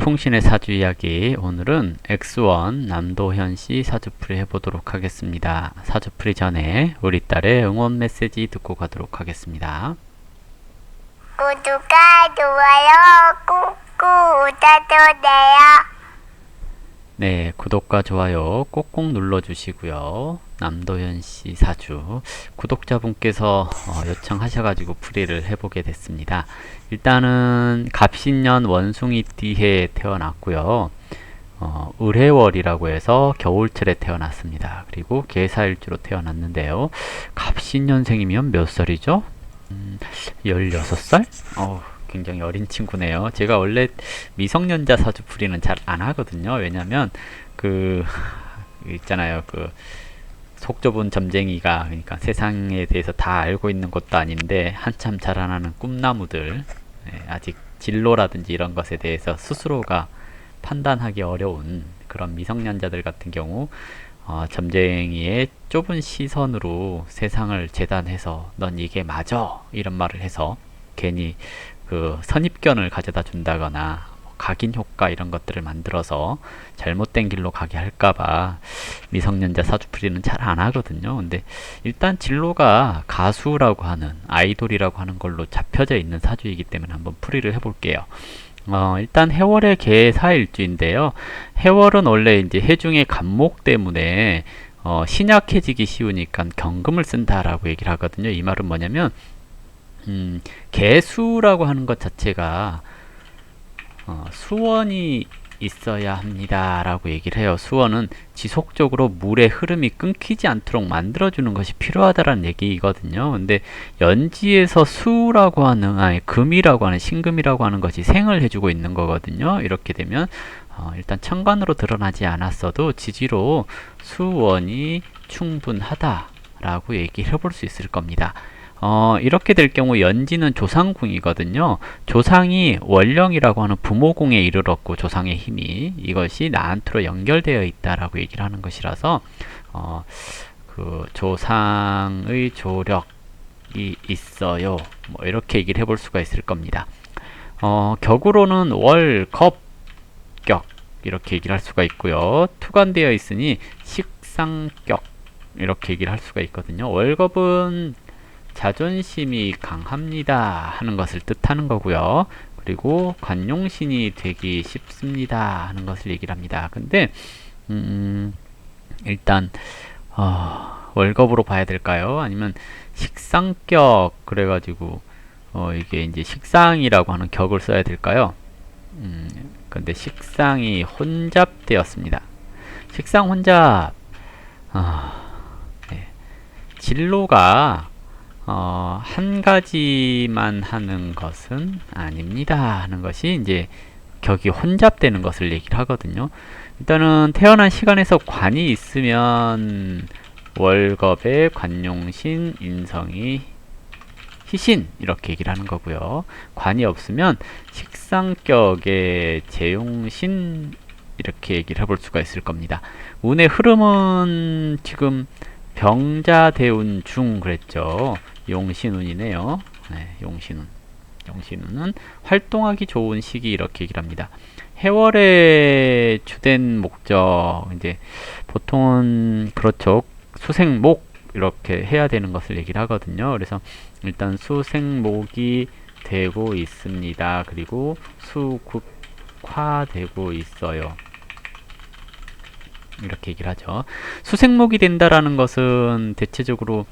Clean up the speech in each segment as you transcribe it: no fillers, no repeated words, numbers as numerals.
풍신의 사주 이야기. 오늘은 X1 남도현씨 사주풀이 해보도록 하겠습니다. 사주풀이 전에 우리 딸의 응원 메시지 듣고 가도록 하겠습니다. 구독과 좋아요 꾹꾹 눌러주세요. 네, 구독과 좋아요 꼭꼭 눌러주시고요. 남도현씨 사주 구독자분께서 요청하셔가지고 풀이를 해보게 됐습니다. 일단은 갑신년 원숭이띠에 태어났고요. 을해월이라고 해서 겨울철에 태어났습니다. 그리고 계사일주로 태어났는데요. 갑신년생이면 몇 살이죠? 16살? 굉장히 어린 친구네요. 제가 원래 미성년자 사주풀이는 잘 안 하거든요. 왜냐면 있잖아요. 속 좁은 점쟁이가, 그러니까 세상에 대해서 다 알고 있는 것도 아닌데 한참 자라나는 꿈나무들, 아직 진로라든지 이런 것에 대해서 스스로가 판단하기 어려운 그런 미성년자들 같은 경우 점쟁이의 좁은 시선으로 세상을 재단해서 넌 이게 맞아 이런 말을 해서 괜히 선입견을 가져다 준다거나 각인 효과 이런 것들을 만들어서 잘못된 길로 가게 할까봐 미성년자 사주풀이는 잘 안 하거든요. 근데 일단 진로가 가수라고 하는, 아이돌이라고 하는 걸로 잡혀져 있는 사주이기 때문에 한번 풀이를 해볼게요. 일단 해월의 계사일주인데요. 해월은 원래 이제 해중의 간목 때문에 신약해지기 쉬우니까 경금을 쓴다라고 얘기를 하거든요. 이 말은 뭐냐면 개수라고 하는 것 자체가 수원이 있어야 합니다 라고 얘기를 해요. 수원은 지속적으로 물의 흐름이 끊기지 않도록 만들어주는 것이 필요하다라는 얘기거든요. 근데 연지에서 수라고 하는, 금이라고 하는, 신금이라고 하는 것이 생을 해주고 있는 거거든요. 이렇게 되면 일단 천간으로 드러나지 않았어도 지지로 수원이 충분하다 라고 얘기를 해볼 수 있을 겁니다. 이렇게 될 경우 연지는 조상궁이거든요. 조상이 원령이라고 하는 부모궁에 이르렀고, 조상의 힘이 이것이 나한테로 연결되어 있다라고 얘기를 하는 것이라서 조상의 조력이 있어요. 뭐 이렇게 얘기를 해볼 수가 있을 겁니다. 격으로는 월, 겁, 격 이렇게 얘기를 할 수가 있고요. 투관되어 있으니 식상격 이렇게 얘기를 할 수가 있거든요. 월겁은 자존심이 강합니다 하는 것을 뜻하는 거고요. 그리고 관용신이 되기 쉽습니다 하는 것을 얘기를 합니다. 근데 일단 월겁으로 봐야 될까요? 아니면 식상격 그래가지고 이게 이제 식상이라고 하는 격을 써야 될까요? 근데 식상이 혼잡되었습니다. 식상 혼잡. 네. 진로가 한 가지만 하는 것은 아닙니다 하는 것이 이제 격이 혼잡되는 것을 얘기를 하거든요. 일단은 태어난 시간에서 관이 있으면 월겁에 관용신, 인성이, 희신 이렇게 얘기를 하는 거고요. 관이 없으면 식상격에 재용신 이렇게 얘기를 해볼 수가 있을 겁니다. 운의 흐름은 지금 병자대운 중 그랬죠. 용신운이네요. 네, 용신운. 용신운은 활동하기 좋은 시기 이렇게 얘기를 합니다. 해월의 주된 목적, 이제 보통은 그렇죠. 수생목 이렇게 해야 되는 것을 얘기를 하거든요. 그래서 일단 수생목이 되고 있습니다. 그리고 수국화되고 있어요. 이렇게 얘기를 하죠. 수생목이 된다라는 것은 대체적으로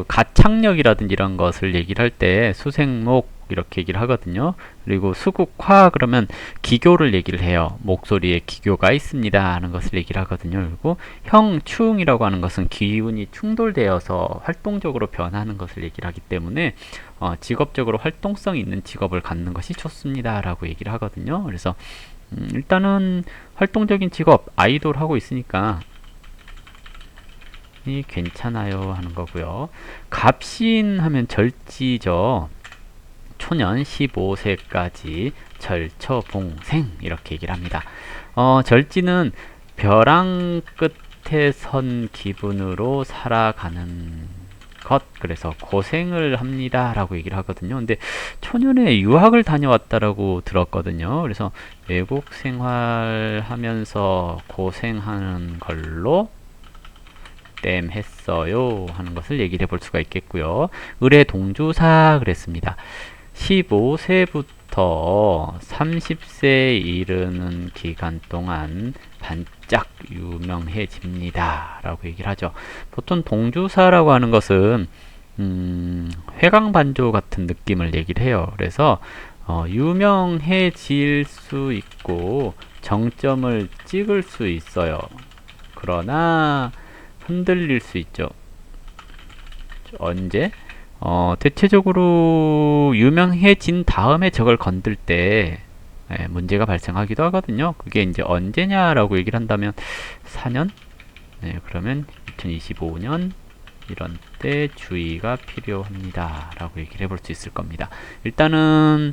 가창력이라든지 이런 것을 얘기를 할 때 수생목 이렇게 얘기를 하거든요. 그리고 수국화 그러면 기교를 얘기를 해요. 목소리에 기교가 있습니다 하는 것을 얘기를 하거든요. 그리고 형충이라고 하는 것은 기운이 충돌되어서 활동적으로 변하는 것을 얘기를 하기 때문에 직업적으로 활동성 있는 직업을 갖는 것이 좋습니다 라고 얘기를 하거든요. 그래서 일단은 활동적인 직업, 아이돌 하고 있으니까 괜찮아요 하는 거고요. 갑신 하면 절지죠. 초년 15세까지 절처봉생 이렇게 얘기를 합니다. 절지는 벼랑 끝에 선 기분으로 살아가는 것. 그래서 고생을 합니다 라고 얘기를 하거든요. 근데 초년에 유학을 다녀왔다라고 들었거든요. 그래서 외국 생활하면서 고생하는 걸로 땜 했어요 하는 것을 얘기를 해볼 수가 있겠고요. 의례 동주사 그랬습니다. 15세부터 30세에 이르는 기간 동안 반짝 유명해집니다 라고 얘기를 하죠. 보통 동주사라고 하는 것은 회광반조 같은 느낌을 얘기를 해요. 그래서 유명해질 수 있고 정점을 찍을 수 있어요. 그러나 흔들릴 수 있죠. 언제? 대체적으로 유명해진 다음에 저걸 건들 때 문제가 발생하기도 하거든요. 그게 이제 언제냐라고 얘기를 한다면 4년? 그러면 2025년 이런 때 주의가 필요합니다 라고 얘기를 해볼 수 있을 겁니다. 일단은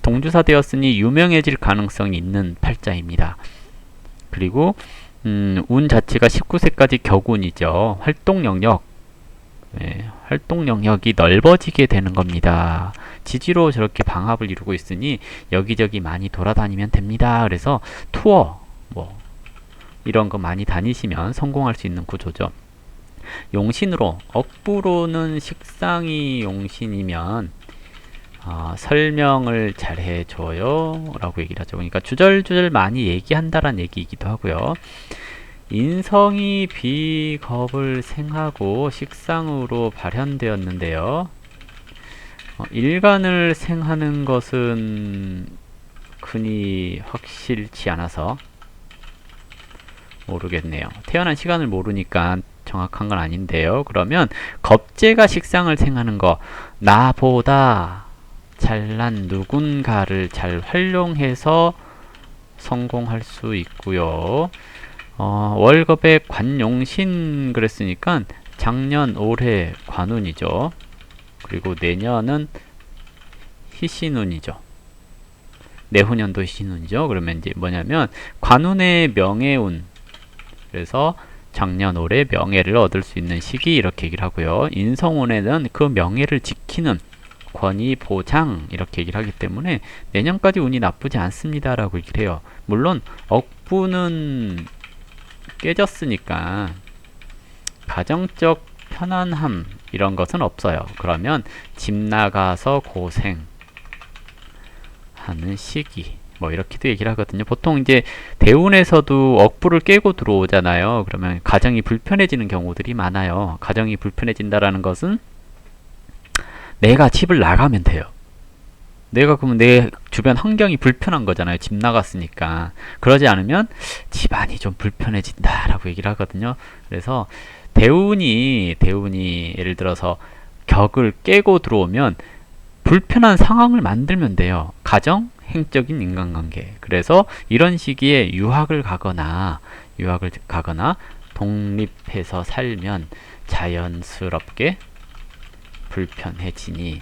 동주사 되었으니 유명해질 가능성이 있는 팔자입니다. 그리고 운 자체가 19세까지 격운이죠. 활동 영역, 활동 영역이 넓어지게 되는 겁니다. 지지로 저렇게 방합을 이루고 있으니 여기저기 많이 돌아다니면 됩니다. 그래서 투어 뭐 이런 거 많이 다니시면 성공할 수 있는 구조죠. 용신으로, 억부로는 식상이 용신이면 설명을 잘 해줘요 라고 얘기를 하죠. 그러니까 주절주절 많이 얘기한다란 얘기이기도 하고요. 인성이 비겁을 생하고 식상으로 발현되었는데요. 일간을 생하는 것은 흔히 확실치 않아서 모르겠네요. 태어난 시간을 모르니까 정확한 건 아닌데요. 그러면 겁재가 식상을 생하는 거, 나보다 잘난 누군가를 잘 활용해서 성공할 수 있고요. 월급의 관용신 그랬으니까 작년, 올해 관운이죠. 그리고 내년은 희신운이죠. 내후년도 희신운이죠. 그러면 이제 뭐냐면 관운의 명예운. 그래서 작년, 올해 명예를 얻을 수 있는 시기 이렇게 얘기를 하고요. 인성운에는 그 명예를 지키는 권위 보장 이렇게 얘기를 하기 때문에 내년까지 운이 나쁘지 않습니다 라고 얘기를 해요. 물론 억부는 깨졌으니까 가정적 편안함 이런 것은 없어요. 그러면 집 나가서 고생하는 시기 뭐 이렇게도 얘기를 하거든요. 보통 이제 대운에서도 억부를 깨고 들어오잖아요. 그러면 가정이 불편해지는 경우들이 많아요. 가정이 불편해진다라는 것은 내가 집을 나가면 돼요. 내가 그러면 내 주변 환경이 불편한 거잖아요. 집 나갔으니까. 그러지 않으면 집안이 좀 불편해진다라고 얘기를 하거든요. 그래서 대운이 예를 들어서 격을 깨고 들어오면 불편한 상황을 만들면 돼요. 가정, 행적인 인간관계. 그래서 이런 시기에 유학을 가거나 독립해서 살면 자연스럽게 불편해지니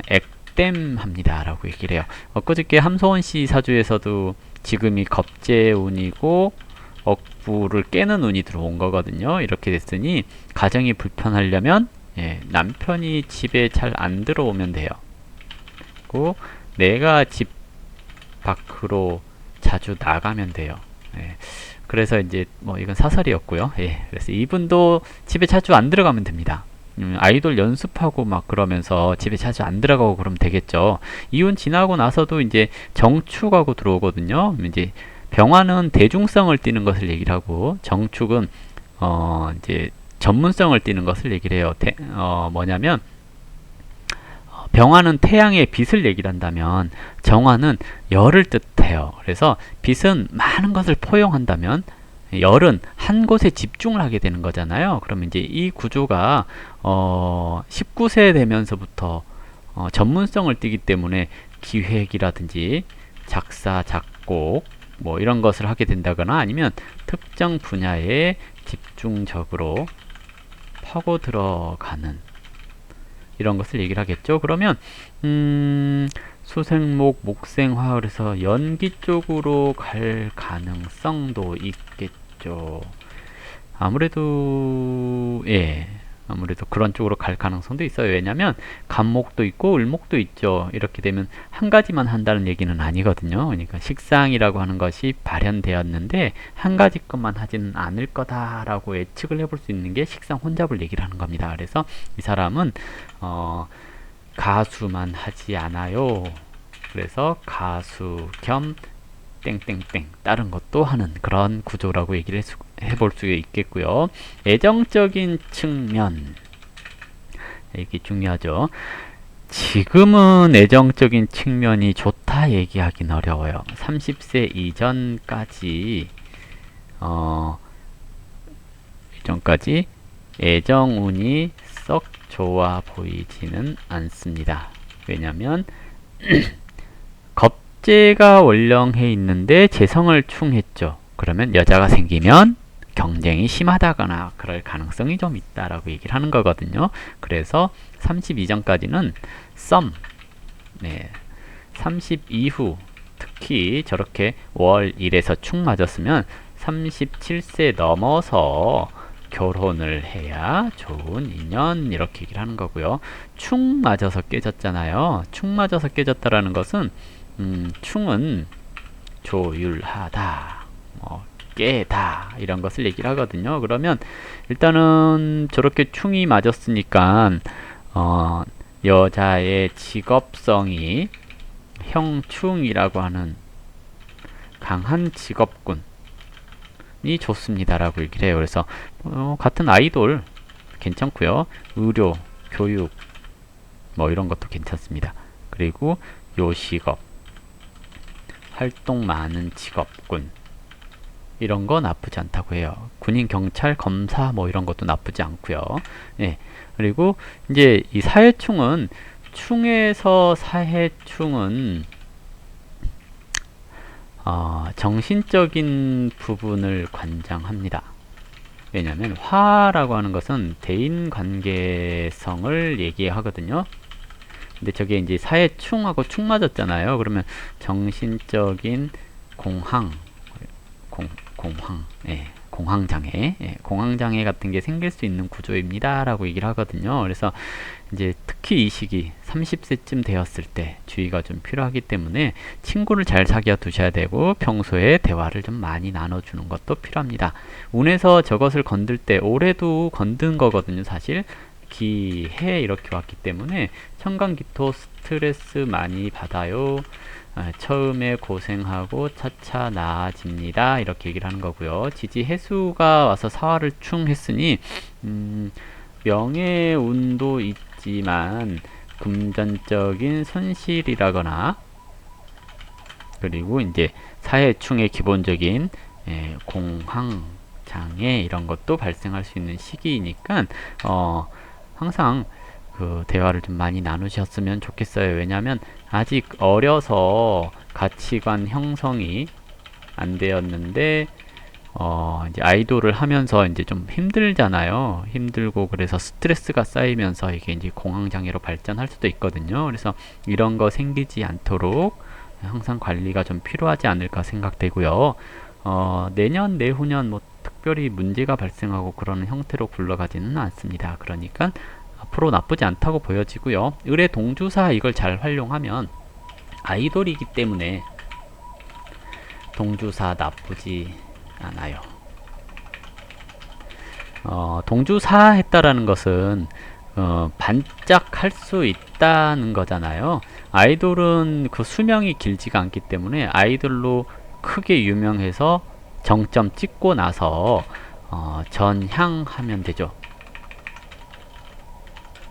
액땜합니다 라고 얘기를 해요. 엊그저께 함소원씨 사주에서도 지금이 겁재운이고 억부를 깨는 운이 들어온 거거든요. 이렇게 됐으니 가정이 불편하려면 남편이 집에 잘 안 들어오면 돼요. 그리고 내가 집 밖으로 자주 나가면 돼요. 그래서 이제 뭐 이건 사설이었고요. 그래서 이분도 집에 자주 안 들어가면 됩니다. 아이돌 연습하고 막 그러면서 집에 자주 안 들어가고 그러면 되겠죠. 이혼 지나고 나서도 이제 정축하고 들어오거든요. 이제 병화는 대중성을 띠는 것을 얘기를 하고 정축은 이제 전문성을 띠는 것을 얘기를 해요. 뭐냐면 병화는 태양의 빛을 얘기를 한다면 정화는 열을 뜻해요. 그래서 빛은 많은 것을 포용한다면 열은 한 곳에 집중을 하게 되는 거잖아요. 그러면 이제 이 구조가 19세 되면서부터 전문성을 띠기 때문에 기획이라든지 작사, 작곡 뭐 이런 것을 하게 된다거나 아니면 특정 분야에 집중적으로 파고 들어가는 이런 것을 얘기를 하겠죠. 그러면 수생목, 목생화 그래서 연기 쪽으로 갈 가능성도 있겠죠. 아무래도 아무래도 그런 쪽으로 갈 가능성도 있어요. 왜냐면 간목도 있고 을목도 있죠. 이렇게 되면 한 가지만 한다는 얘기는 아니거든요. 그러니까 식상이라고 하는 것이 발현되었는데 한 가지 것만 하지는 않을 거다라고 예측을 해볼 수 있는 게 식상 혼잡을 얘기를 하는 겁니다. 그래서 이 사람은 가수만 하지 않아요. 그래서 가수 겸 땡땡땡 다른 것도 하는 그런 구조라고 얘기를 해볼 수 있겠고요. 애정적인 측면, 이게 중요하죠. 지금은 애정적인 측면이 좋다 얘기하긴 어려워요. 30세 이전까지 이전까지 애정운이 썩 좋아 보이지는 않습니다. 왜냐면 겁재가 월령해 있는데 재성을 충했죠. 그러면 여자가 생기면 경쟁이 심하다거나 그럴 가능성이 좀 있다라고 얘기를 하는 거거든요. 그래서 30 이전까지는 썸, 30 이후 특히 저렇게 월 1에서 충 맞았으면 37세 넘어서 결혼을 해야 좋은 인연 이렇게 얘기를 하는 거고요. 충 맞아서 깨졌잖아요. 충 맞아서 깨졌다라는 것은 충은 조율하다, 깨다 이런 것을 얘기를 하거든요. 그러면 일단은 저렇게 충이 맞았으니까 여자의 직업성이 형충이라고 하는 강한 직업군이 좋습니다라고 얘기를 해요. 그래서 같은 아이돌 괜찮고요. 의료, 교육 뭐 이런 것도 괜찮습니다. 그리고 요식업, 활동 많은 직업군 이런 거 나쁘지 않다고 해요. 군인, 경찰, 검사 뭐 이런 것도 나쁘지 않고요. 예. 그리고 이제 이 사해충은 충에서 사해충은 정신적인 부분을 관장합니다. 왜냐하면 화라고 하는 것은 대인관계성을 얘기하거든요. 근데 저게 이제 사해충하고 충 맞았잖아요. 그러면 정신적인 공황, 공황장애, 공황장애 같은 게 생길 수 있는 구조입니다. 라고 얘기를 하거든요. 그래서 이제 특히 이 시기 30세쯤 되었을 때 주의가 좀 필요하기 때문에 친구를 잘 사귀어 두셔야 되고 평소에 대화를 좀 많이 나눠주는 것도 필요합니다. 운에서 저것을 건들 때 올해도 건든 거거든요. 사실 기해 이렇게 왔기 때문에 천간기토 스트레스 많이 받아요. 처음에 고생하고 차차 나아집니다. 이렇게 얘기를 하는 거고요. 지지 해수가 와서 사화를 충했으니 명예운도 있지만 금전적인 손실이라거나 그리고 이제 사해충의 기본적인 공황장애 이런 것도 발생할 수 있는 시기이니까 항상 그 대화를 좀 많이 나누셨으면 좋겠어요. 왜냐하면 아직 어려서 가치관 형성이 안 되었는데 이제 아이돌을 하면서 이제 좀 힘들잖아요. 힘들고 그래서 스트레스가 쌓이면서 이게 이제 공황장애로 발전할 수도 있거든요. 그래서 이런 거 생기지 않도록 항상 관리가 좀 필요하지 않을까 생각되고요. 내년, 내후년 뭐 특별히 문제가 발생하고 그러는 형태로 굴러가지는 않습니다. 그러니까 앞으로 나쁘지 않다고 보여지고요. 을의 동주사 이걸 잘 활용하면 아이돌이기 때문에 동주사 나쁘지 않아요. 동주사 했다라는 것은 반짝할 수 있다는 거잖아요. 아이돌은 그 수명이 길지가 않기 때문에 아이돌로 크게 유명해서 정점 찍고 나서 전향하면 되죠.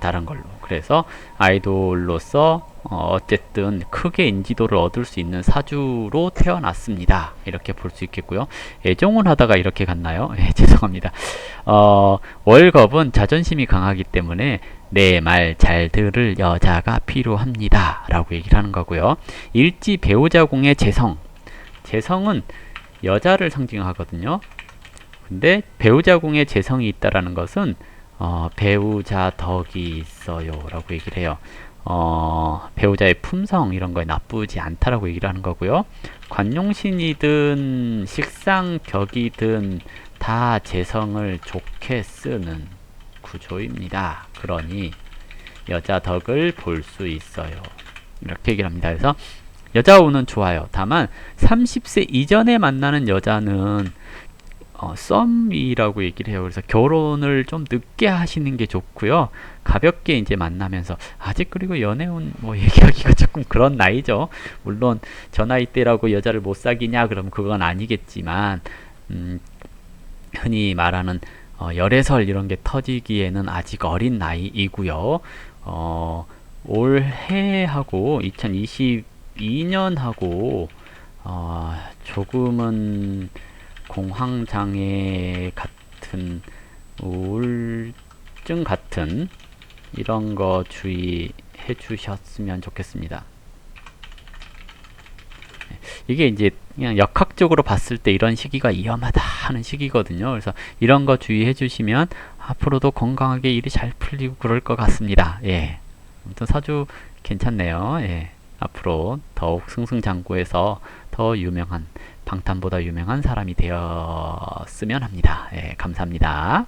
다른 걸로. 그래서 아이돌로서 어쨌든 크게 인지도를 얻을 수 있는 사주로 태어났습니다. 이렇게 볼 수 있겠고요. 애정을 하다가 이렇게 갔나요? 죄송합니다. 월겁은 자존심이 강하기 때문에 내 말 잘 들을 여자가 필요합니다. 라고 얘기를 하는 거고요. 일지 배우자궁의 재성. 재성은 여자를 상징하거든요. 근데 배우자궁에 재성이 있다라는 것은 배우자 덕이 있어요 라고 얘기를 해요. 배우자의 품성 이런 거에 나쁘지 않다라고 얘기를 하는 거고요. 관용신이든 식상격이든 다 재성을 좋게 쓰는 구조입니다. 그러니 여자 덕을 볼 수 있어요. 이렇게 얘기를 합니다. 그래서 여자 운은 좋아요. 다만 30세 이전에 만나는 여자는 썸이라고 얘기를 해요. 그래서 결혼을 좀 늦게 하시는 게 좋고요. 가볍게 이제 만나면서 아직 그리고 연애운 뭐 얘기하기가 조금 그런 나이죠. 물론 저 나이 때라고 여자를 못 사귀냐 그러면 그건 아니겠지만 흔히 말하는 열애설 이런 게 터지기에는 아직 어린 나이이고요. 올해하고 2022년하고 조금은 공황장애 같은 우울증 같은 이런 거 주의해 주셨으면 좋겠습니다. 이게 이제 그냥 역학적으로 봤을 때 이런 시기가 위험하다 하는 시기거든요. 그래서 이런 거 주의해 주시면 앞으로도 건강하게 일이 잘 풀리고 그럴 것 같습니다. 예. 아무튼 사주 괜찮네요. 예. 앞으로 더욱 승승장구해서 더 유명한 방탄보다 유명한 사람이 되었으면 합니다. 예, 감사합니다.